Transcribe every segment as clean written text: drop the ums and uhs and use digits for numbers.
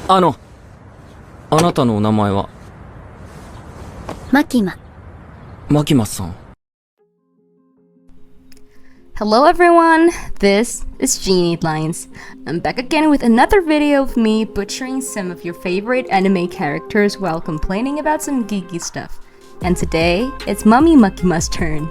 あの、あなたのお名前はMakima. マキマさん。 Hello everyone, this is Genie Lines. I'm back again with another video of me butchering some of your favorite anime characters while complaining about some geeky stuff. And today, it's Mummy Makima's turn.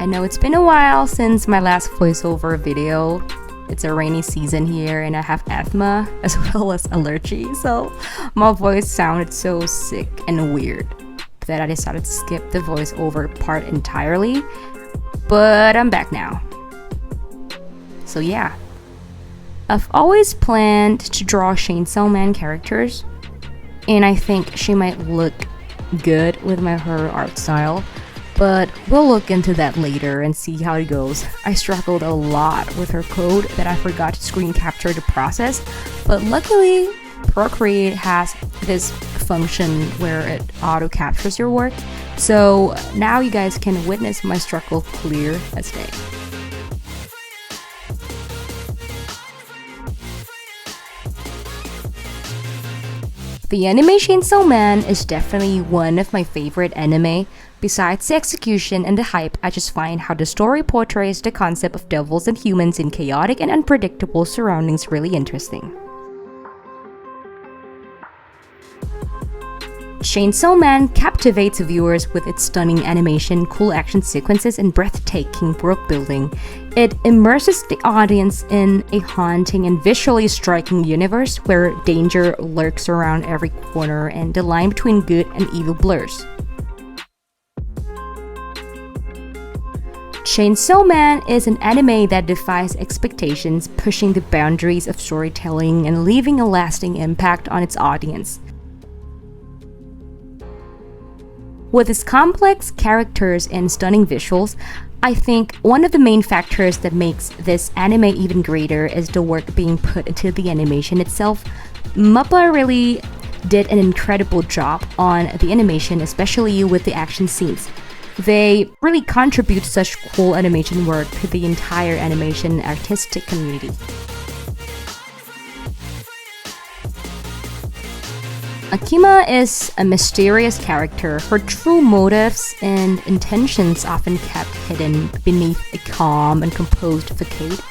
I know it's been a while since my last voiceover video. It's a rainy season here and I have asthma as well as allergy, so my voice sounded so sick and weird that I decided to skip the voiceover part entirely, but I'm back now. So yeah, I've always planned to draw Chainsaw Man characters, and I think she might look good with my her art style, but we'll look into that later and see how it goes. I struggled a lot with her code that I forgot to screen capture the process, but luckily Procreate has this function where it auto captures your work, so now you guys can witness my struggle clear as day. The anime Chainsaw Man is definitely one of my favorite anime. Besides the execution and the hype, I just find how the story portrays the concept of devils and humans in chaotic and unpredictable surroundings really interesting. Chainsaw Man captivates viewers with its stunning animation, cool action sequences, and breathtaking world building. It immerses the audience in a haunting and visually striking universe where danger lurks around every corner and the line between good and evil blurs. Chainsaw Man is an anime that defies expectations, pushing the boundaries of storytelling and leaving a lasting impact on its audience. With its complex characters and stunning visuals, I think one of the main factors that makes this anime even greater is the work being put into the animation itself. MAPPA really did an incredible job on the animation, especially with the action scenes. They really contribute such cool animation work to the entire animation artistic community. Makima is a mysterious character. Her true motives and intentions often kept hidden beneath a calm and composed facade.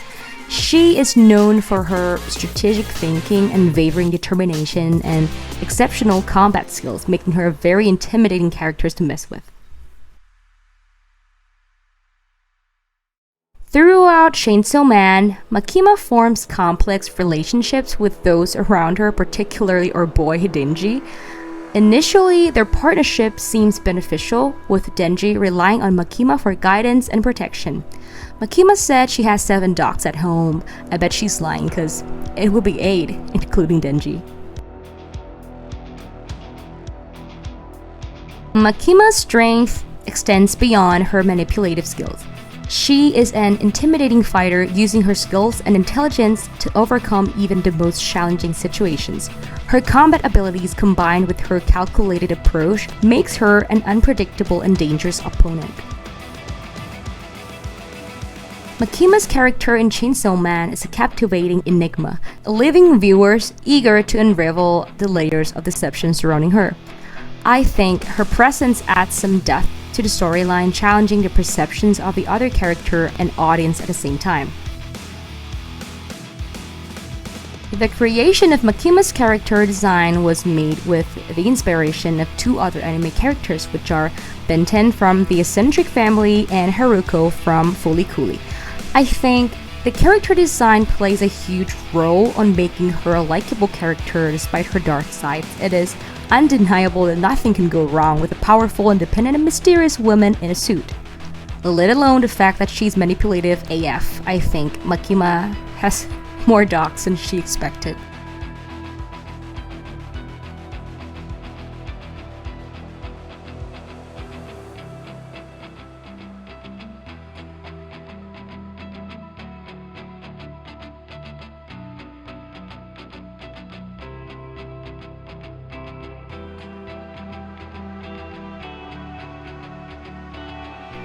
She is known for her strategic thinking, unwavering determination, and exceptional combat skills, making her a very intimidating character to mess with. Throughout Chainsaw Man, Makima forms complex relationships with those around her, particularly her boy Denji. Initially, their partnership seems beneficial, with Denji relying on Makima for guidance and protection. Makima said she has 7 dogs at home. I bet she's lying, cause it will be 8, including Denji. Makima's strength extends beyond her manipulative skills. She is an intimidating fighter, using her skills and intelligence to overcome even the most challenging situations. Her combat abilities combined with her calculated approach makes her an unpredictable and dangerous opponent. Makima's character in Chainsaw Man is a captivating enigma, leaving viewers eager to unravel the layers of deception surrounding her. I think her presence adds some depth to the storyline, challenging the perceptions of the other character and audience at the same time. The creation of Makima's character design was made with the inspiration of 2 other anime characters, which are Benten from the Eccentric Family and Haruko from Fully Cooley. I think the character design plays a huge role on making her a likable character despite her dark side. It is undeniable that nothing can go wrong with a powerful, independent, and mysterious woman in a suit. Let alone the fact that she's manipulative AF. I think Makima has more dogs than she expected.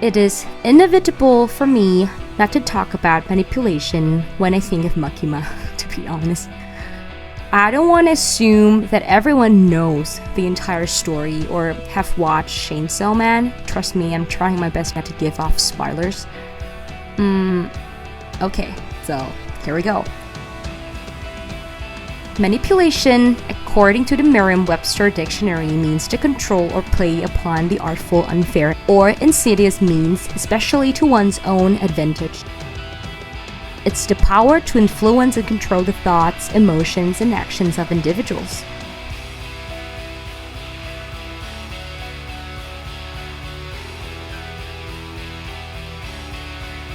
It is inevitable for me not to talk about manipulation when I think of Makima, to be honest. I don't want to assume that everyone knows the entire story or have watched Chainsaw Man. Trust me, I'm trying my best not to give off spoilers. Okay, so here we go. Manipulation, according to the Merriam-Webster dictionary, means to control or play upon the artful, unfair, or insidious means, especially to one's own advantage. It's the power to influence and control the thoughts, emotions, and actions of individuals.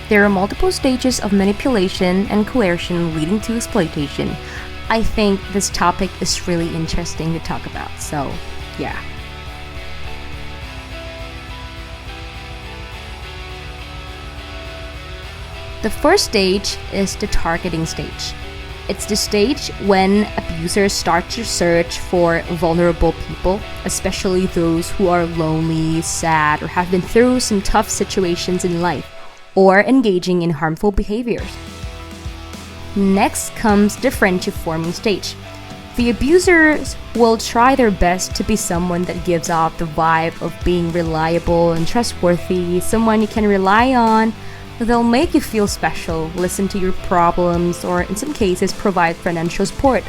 There are multiple stages of manipulation and coercion leading to exploitation. I think this topic is really interesting to talk about, so yeah. The first stage is the targeting stage. It's the stage when abusers start to search for vulnerable people, especially those who are lonely, sad, or have been through some tough situations in life, or engaging in harmful behaviors. Next comes the friendship forming stage. The abusers will try their best to be someone that gives off the vibe of being reliable and trustworthy, someone you can rely on. They'll make you feel special, listen to your problems, or in some cases provide financial support.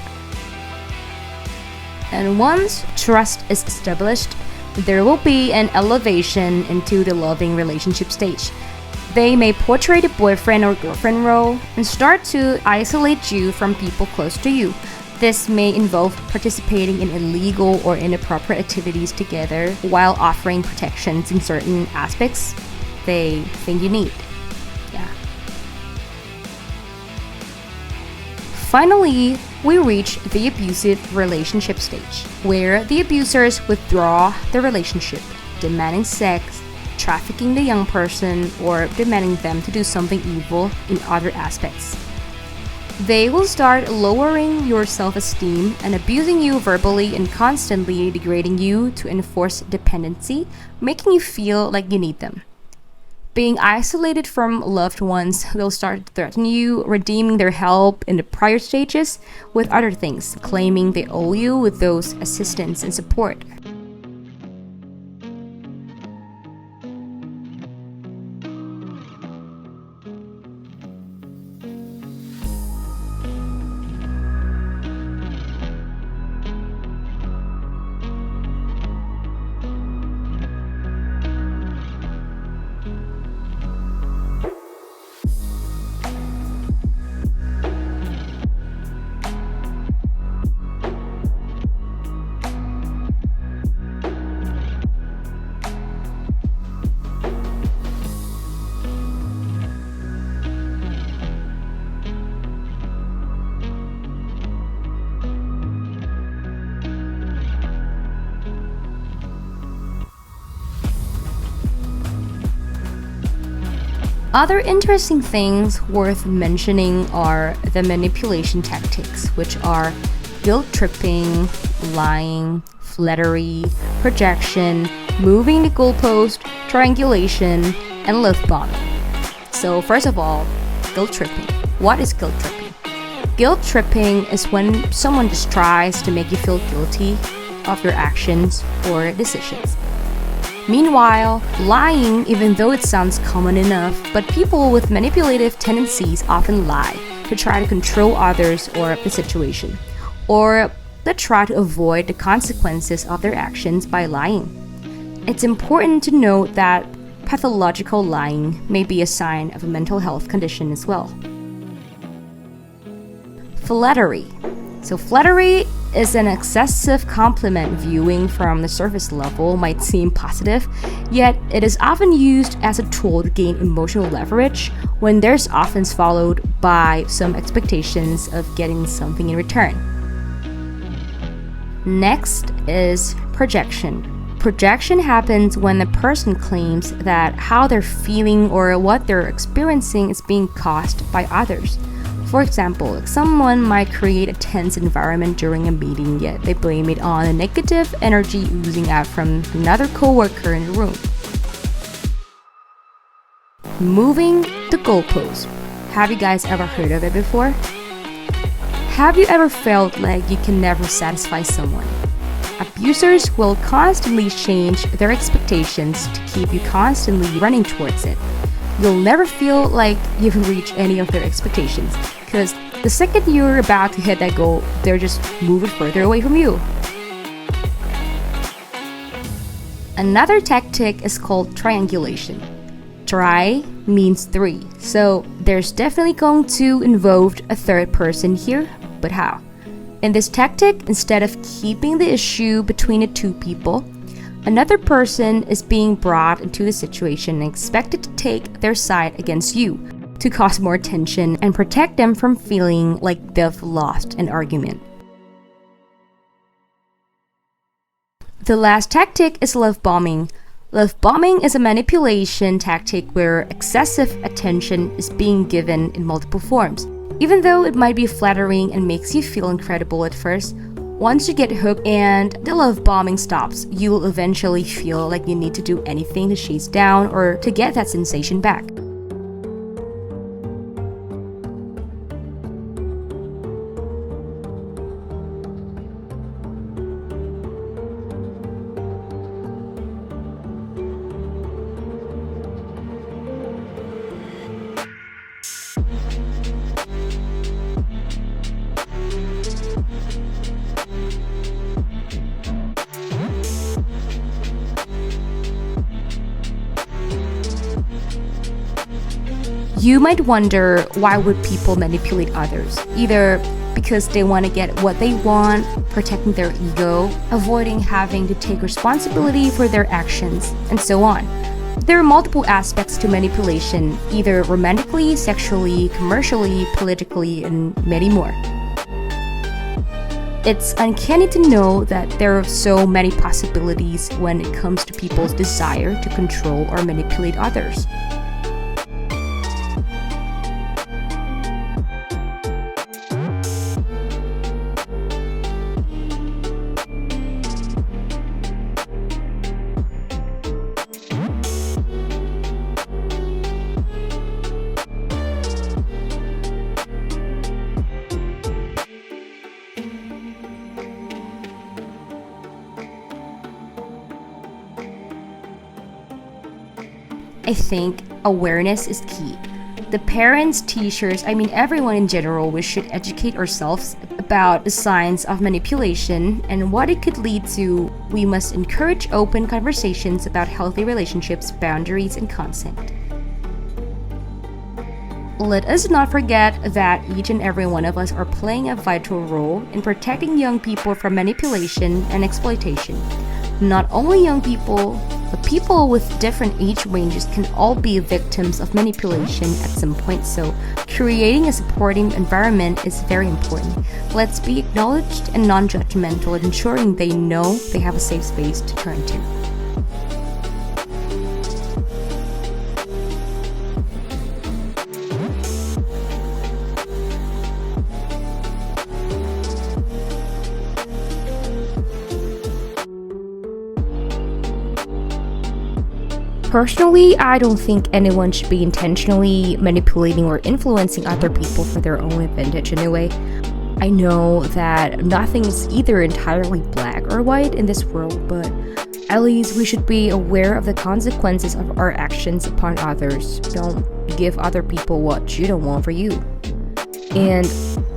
And once trust is established, there will be an elevation into the loving relationship stage. They may portray the boyfriend or girlfriend role and start to isolate you from people close to you. This may involve participating in illegal or inappropriate activities together while offering protections in certain aspects they think you need. Finally, we reach the abusive relationship stage, where the abusers withdraw the relationship, demanding sex, trafficking the young person, or demanding them to do something evil in other aspects. They will start lowering your self-esteem and abusing you verbally and constantly degrading you to enforce dependency, making you feel like you need them. Being isolated from loved ones, they'll start to threaten you, redeeming their help in the prior stages with other things, claiming they owe you with those assistance and support. Other interesting things worth mentioning are the manipulation tactics, which are guilt-tripping, lying, flattery, projection, moving the goalpost, triangulation, and love bombing. So first of all, guilt-tripping. What is guilt-tripping? Guilt-tripping is when someone just tries to make you feel guilty of your actions or decisions. Meanwhile, lying, even though it sounds common enough, but people with manipulative tendencies often lie to try to control others or the situation, or they try to avoid the consequences of their actions by lying. It's important to note that pathological lying may be a sign of a mental health condition as well. Flattery. So flattery is an excessive compliment viewing from the surface level might seem positive, yet it is often used as a tool to gain emotional leverage when there's often followed by some expectations of getting something in return. Next is projection. Projection happens when the person claims that how they're feeling or what they're experiencing is being caused by others. For example, someone might create a tense environment during a meeting, yet they blame it on a negative energy oozing out from another coworker in the room. moving the goalpost. Have you guys ever heard of it before? Have you ever felt like you can never satisfy someone? Abusers will constantly change their expectations to keep you constantly running towards it. You'll never feel like you've reached any of their expectations, because the second you're about to hit that goal, they're just moving further away from you. Another tactic is called triangulation. Tri means three, so there's definitely going to involve a third person here, but how? In this tactic, instead of keeping the issue between the two people, another person is being brought into the situation and expected to take their side against you to cause more tension and protect them from feeling like they've lost an argument. The last tactic is love bombing. Love bombing is a manipulation tactic where excessive attention is being given in multiple forms. Even though it might be flattering and makes you feel incredible at first, once you get hooked and the love bombing stops, you will eventually feel like you need to do anything to chase down or to get that sensation back. You might wonder, why would people manipulate others? Either because they want to get what they want, protecting their ego, avoiding having to take responsibility for their actions, and so on. There are multiple aspects to manipulation, either romantically, sexually, commercially, politically, and many more. It's uncanny to know that there are so many possibilities when it comes to people's desire to control or manipulate others. I think awareness is key. The parents, teachers, everyone in general, we should educate ourselves about the signs of manipulation and what it could lead to. We must encourage open conversations about healthy relationships, boundaries, and consent. Let us not forget that each and every one of us are playing a vital role in protecting young people from manipulation and exploitation. Not only young people, but people with different age ranges can all be victims of manipulation at some point, so creating a supporting environment is very important. Let's be acknowledged and non-judgmental, ensuring they know they have a safe space to turn to. Personally, I don't think anyone should be intentionally manipulating or influencing other people for their own advantage anyway. I know that nothing is either entirely black or white in this world, but at least we should be aware of the consequences of our actions upon others. Don't give other people what you don't want for you. And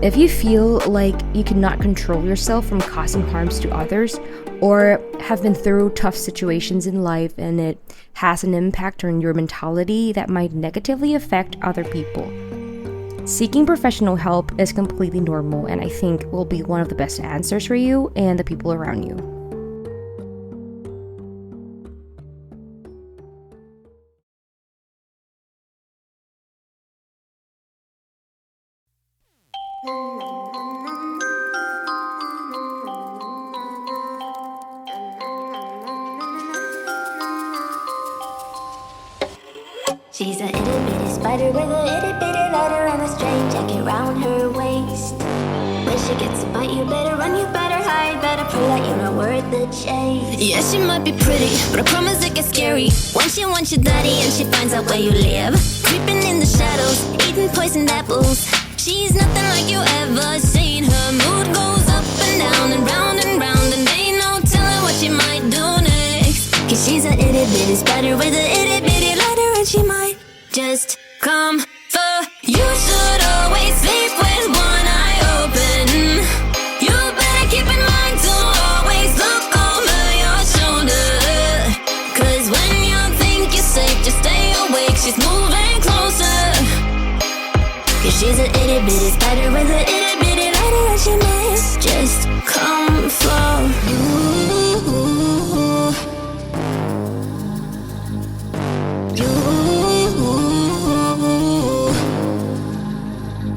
if you feel like you cannot control yourself from causing harms to others, or have been through tough situations in life and it has an impact on your mentality that might negatively affect other people, seeking professional help is completely normal, and I think will be one of the best answers for you and the people around you. She's a itty bitty spider with a itty bitty letter and a string jacket round her waist. When she gets a bite, you better run, you better hide, better prove like you're not worth the chase. Yeah, she might be pretty, but I promise it gets scary when she wants your daddy and she finds out where you live. Creeping in the shadows, eating poisoned apples. She's nothing like you ever seen. Her mood goes up and down and round, and ain't no telling what she might do next. Cause she's a itty bitty spider with a itty bitty lighter, and she might just come for you. Should always sleep with one eye open. You better keep in mind to always look over your shoulder. Cause when you think you're safe, just stay awake. She's moving closer. Cause she's a itty bitty spider with a itty bitty lighter, and she might just come for you.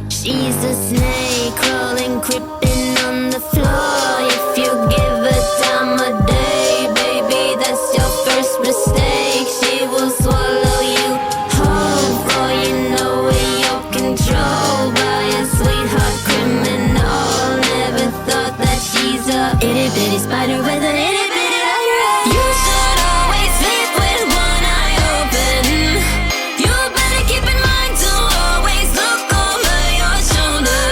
She's a snake crawling, creeping on the floor. If you give her time of day, baby, that's your first mistake. She will swallow you whole, for you know in your control by a sweetheart criminal. Never thought that she's a itty bitty spider with a itty bitty lighter. You should always sleep with one eye open. You better keep in mind to always look over your shoulder.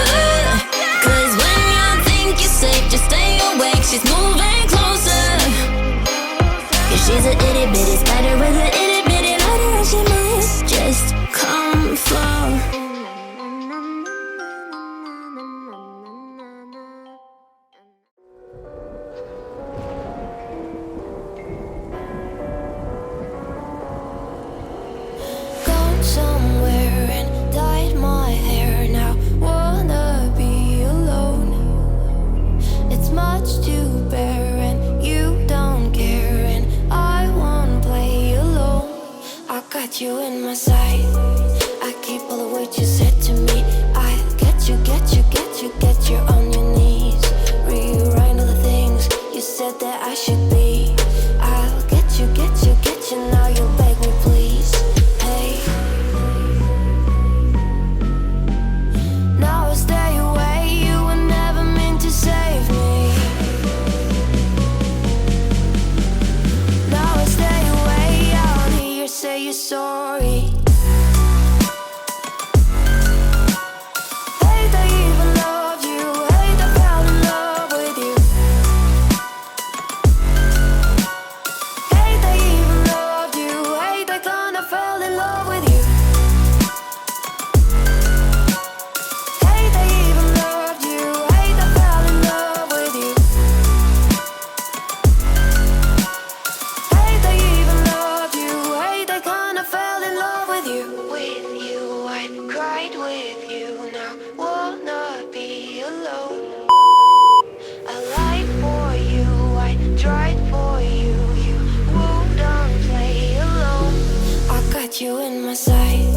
Cause when you think you're safe, just stay awake. She's moving closer. Cause she's a itty bitty spider with a itty bitty lighter, and she might just come for. Gone somewhere and dyed my hair now. Wanna be alone. It's much to bear and you don't care, and I won't play alone. I got you in my sight. I keep all the words you said to me. I get you, get you, get you, get you on your knees. Rewrite all the things you said that I should be. I'll get you, get you, get you. Now you beg me please. Hey, now I stay away. You were never meant to save me. Now I stay away. I wanna hear you say you're sorry. Hate I even loved you. Hate I fell in love with you. Hate I even loved you. Hate I kinda fell in love with you. Hate I even loved you. Hate I fell in love with you. Hate I even loved you. Hate I kinda fell in love with you. With you, I cried with you. Now wanna be alone. I lied for you, I tried for you. You wouldn't play alone. I got you in my sight.